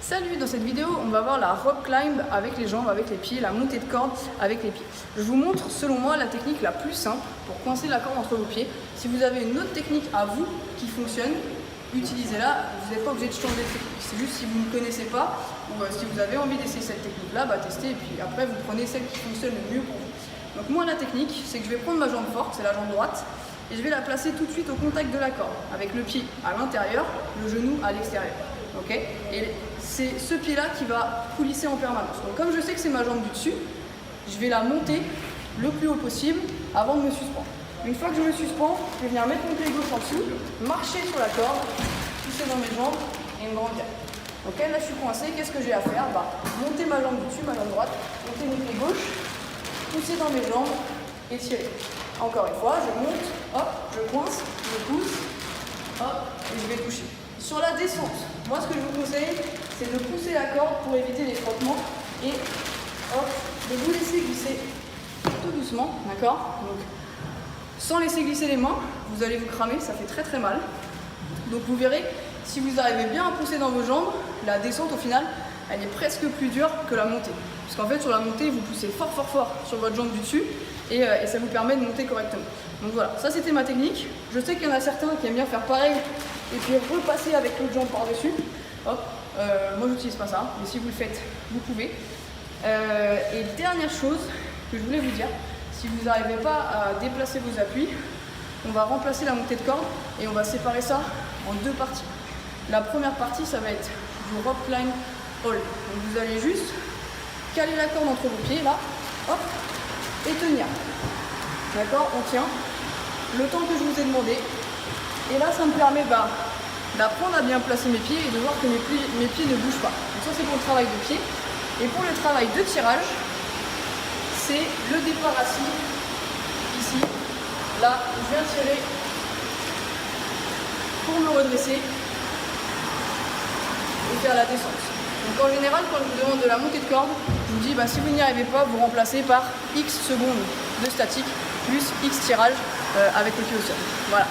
Salut, dans cette vidéo, on va voir la rope climb avec les jambes, avec les pieds, la montée de corde avec les pieds. Je vous montre, selon moi, la technique la plus simple pour coincer la corde entre vos pieds. Si vous avez une autre technique à vous qui fonctionne, utilisez-la. Vous n'êtes pas obligé de changer de technique. C'est juste si vous ne connaissez pas ou si vous avez envie d'essayer cette technique-là, testez et puis après vous prenez celle qui fonctionne le mieux pour vous. Donc moi, la technique, c'est que je vais prendre ma jambe forte, c'est la jambe droite, et je vais la placer tout de suite au contact de la corde, avec le pied à l'intérieur, le genou à l'extérieur. Okay, et c'est ce pied-là qui va coulisser en permanence. Donc comme je sais que c'est ma jambe du dessus, je vais la monter le plus haut possible avant de me suspendre. Une fois que je me suspends, je vais venir mettre mon pied gauche en dessous, marcher sur la corde, pousser dans mes jambes et me grandir. Ok, là je suis coincé, qu'est-ce que j'ai à faire? Monter ma jambe du dessus, ma jambe droite, monter mon pied gauche, pousser dans mes jambes et tirer. Encore une fois, je monte, hop, je coince, je pousse, hop, et je vais toucher. Sur la descente, moi ce que je vous conseille, c'est de pousser la corde pour éviter les frottements et hop, de vous laisser glisser tout doucement, d'accord? Donc, sans laisser glisser les mains, vous allez vous cramer, ça fait très très mal. Donc vous verrez, si vous arrivez bien à pousser dans vos jambes, la descente au final, elle est presque plus dure que la montée. Parce qu'en fait, sur la montée, vous poussez fort fort fort sur votre jambe du dessus et ça vous permet de monter correctement. Donc voilà, ça c'était ma technique. Je sais qu'il y en a certains qui aiment bien faire pareil et puis repasser avec l'autre jambe par-dessus. Hop, moi j'utilise pas ça, mais si vous le faites, vous pouvez. Et dernière chose que je voulais vous dire, si vous n'arrivez pas à déplacer vos appuis, on va remplacer la montée de corde et on va séparer ça en deux parties. La première partie, ça va être du rope climb hold. Donc vous allez juste caler la corde entre vos pieds, là, hop, et tenir. D'accord, on tient le temps que je vous ai demandé. Et là, ça me permet d'apprendre à bien placer mes pieds et de voir que mes pieds ne bougent pas. Donc ça, c'est pour le travail de pied. Et pour le travail de tirage, c'est le départ assis, ici. Là, je viens tirer pour me redresser et faire la descente. Donc en général, quand je vous demande de la montée de corde, je vous dis si vous n'y arrivez pas, vous remplacez par X secondes de statique plus X tirage avec le pied au sol. Voilà.